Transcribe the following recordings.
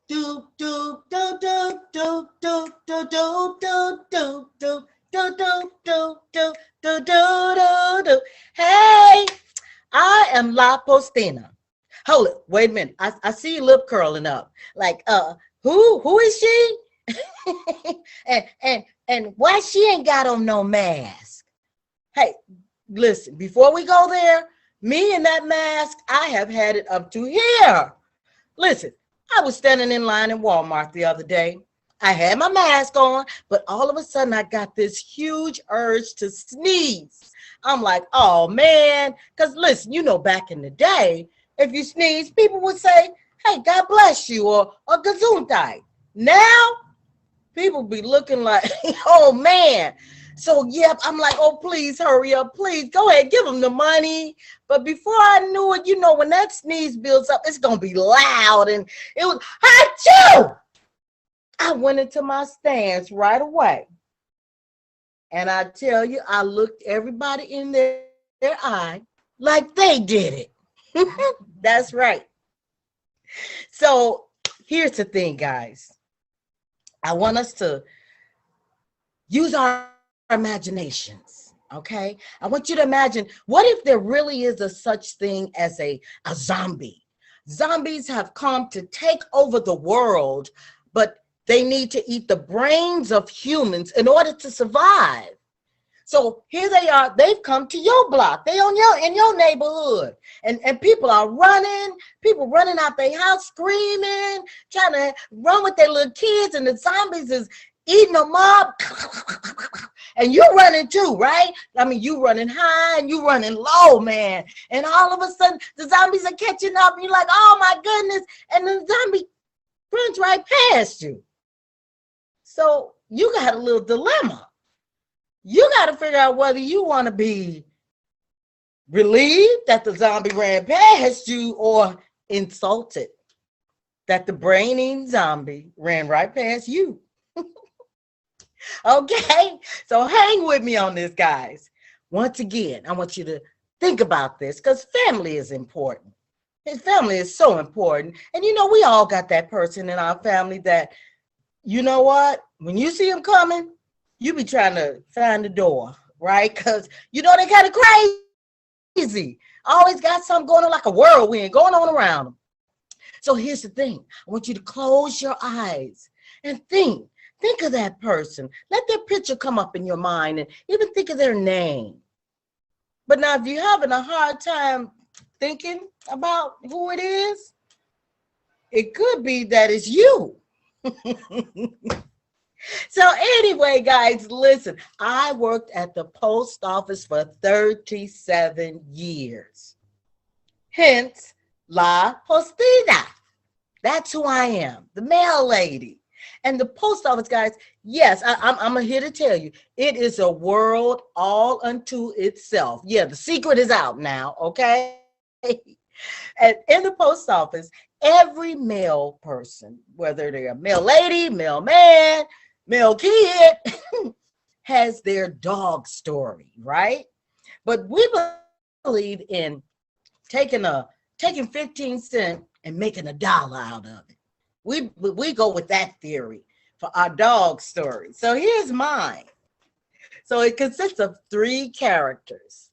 Do do do do do do do do do do do do do do do do do do. Hey, I am La Postina. Hold it, wait a minute. I see your lip curling up. Like, who is she? And why she ain't got on no mask? Hey, listen, before we go there, me and that mask, I have had it up to here. Listen, I was standing in line in Walmart the other day. I had my mask on, but all of a sudden I got this huge urge to sneeze. I'm like, oh man, because listen, back in the day, if you sneeze, people would say, hey, God bless you, or gesundheit. Now, people be looking like, oh man. So, yep, I'm like, oh, please hurry up. Please go ahead, give them the money. But before I knew it, when that sneeze builds up, it's going to be loud. And it was, achoo! I went into my stance right away. And I tell you, I looked everybody in their eye like they did it. That's right. So here's the thing, guys. I want us to use our imaginations, okay? I want you to imagine, what if there really is a such thing as a zombie? Zombies have come to take over the world, but they need to eat the brains of humans in order to survive. So here they are, they've come to your block. They in your neighborhood. And people are people running out their house screaming, trying to run with their little kids, and the zombies is eating them up. And you're running too, right? I mean, you running high and you running low, man. And all of a sudden, the zombies are catching up. And you're like, oh my goodness. And the zombie runs right past you. So you got a little dilemma. You got to figure out whether you want to be relieved that the zombie ran past you or insulted that the brainy zombie ran right past you. Okay, so hang with me on this, guys. Once again, I want you to think about this because family is important. His family is so important. And we all got that person in our family that, you know what? When you see him coming, you be trying to find the door, right? Because, they kind of crazy. Always got something going on like a whirlwind going on around them. So here's the thing. I want you to close your eyes and think. Think of that person. Let their picture come up in your mind and even think of their name. But now, if you're having a hard time thinking about who it is, it could be that it's you. So anyway, guys, listen, I worked at the post office for 37 years. Hence, La Postina. That's who I am, the mail lady. And the post office, guys, yes, I'm here to tell you, it is a world all unto itself. Yeah, the secret is out now, okay? And in the post office, every mail person, whether they're a mail lady, mailman, mail kid, has their dog story, right? But we believe in taking 15 cents and making $1 out of it. We go with that theory for our dog story. So here's mine. So it consists of 3 characters.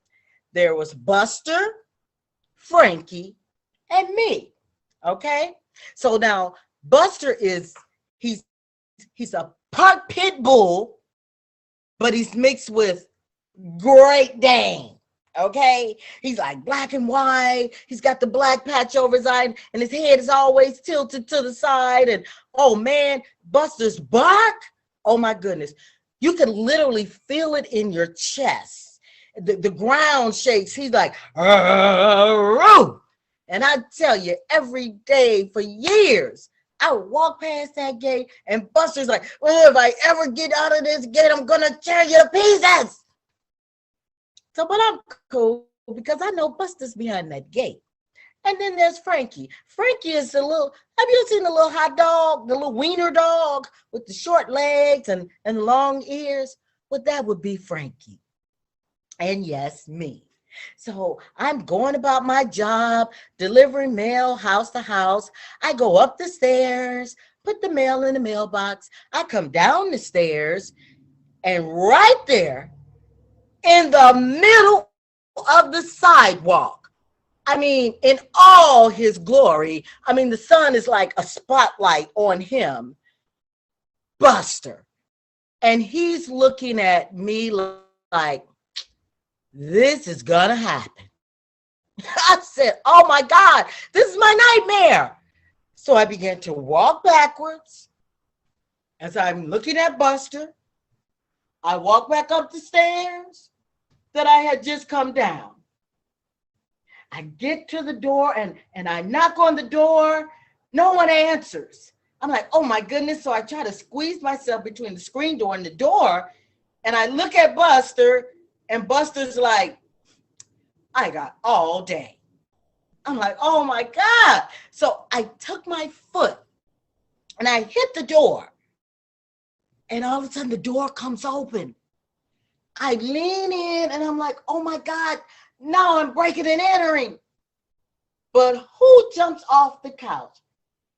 There was Buster, Frankie, and me. Okay? So now Buster he's a part pit bull, but he's mixed with Great Dane. Okay, he's like black and white. He's got the black patch over his eye, and his head is always tilted to the side. And oh man, Buster's bark, oh my goodness, you can literally feel it in your chest. The ground shakes. He's like, arr-roo. And I tell you, every day for years, I would walk past that gate, and Buster's like, well, if I ever get out of this gate, I'm gonna tear you to pieces. So, but I'm cool because I know Buster's behind that gate. And then there's Frankie. Frankie is have you seen the little hot dog, the little wiener dog with the short legs and long ears? Well, that would be Frankie. And yes, me. So I'm going about my job, delivering mail house to house. I go up the stairs, put the mail in the mailbox. I come down the stairs, and right there in the middle of the sidewalk, I mean, in all his glory, I mean, the sun is like a spotlight on him, Buster. And he's looking at me like, this is gonna happen. I said, oh my God, this is my nightmare. So I began to walk backwards as I'm looking at Buster. I walk back up the stairs that I had just come down. I get to the door and I knock on the door. No one answers. I'm like, oh my goodness. So I try to squeeze myself between the screen door and the door. And I look at Buster, and Buster's like, I got all day. I'm like, oh my God. So I took my foot and I hit the door. And all of a sudden the door comes open. I lean in and I'm like, oh my God, now I'm breaking and entering. But who jumps off the couch?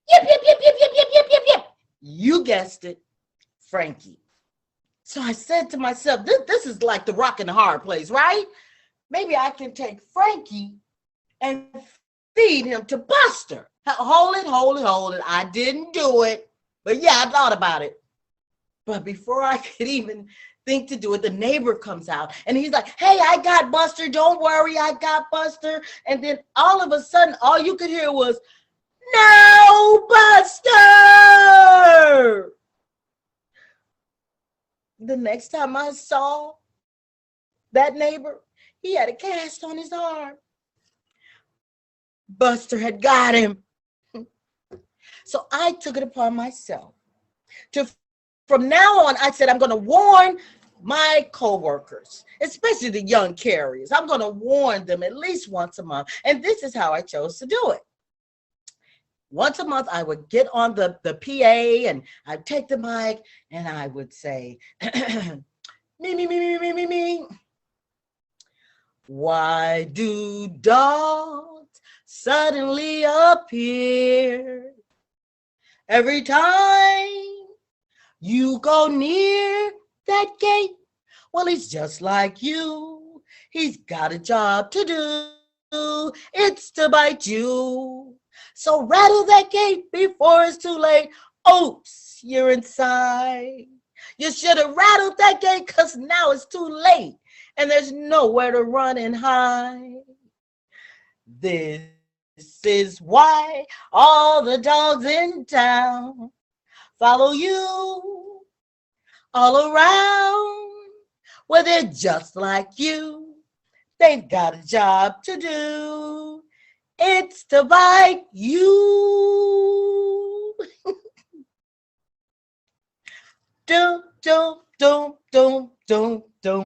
Yip, yip, yip, yip, yip, yip, yip, yip, yip. You guessed it, Frankie. So I said to myself, this is like the rock and the hard place, right? Maybe I can take Frankie and feed him to Buster. Hold it. I didn't do it. But yeah, I thought about it. But before I could even think to do it, the neighbor comes out and he's like, hey, I got Buster. Don't worry, I got Buster. And then all of a sudden, all you could hear was, no, Buster. The next time I saw that neighbor, he had a cast on his arm. Buster had got him. So I took it upon myself to, from now on, I said, I'm going to warn my coworkers, especially the young carriers. I'm going to warn them at least once a month. And this is how I chose to do it. Once a month, I would get on the PA and I'd take the mic and I would say, me. Why do dogs suddenly appear every time you go near that gate? Well, he's just like you. He's got a job to do. It's to bite you. So rattle that gate before it's too late. Oops, you're inside. You should have rattled that gate because now it's too late and there's nowhere to run and hide. This is why all the dogs in town follow you all around. Well, they're just like you. They've got a job to do. It's to bite you. Dum, dum, dum, dum, dum, dum.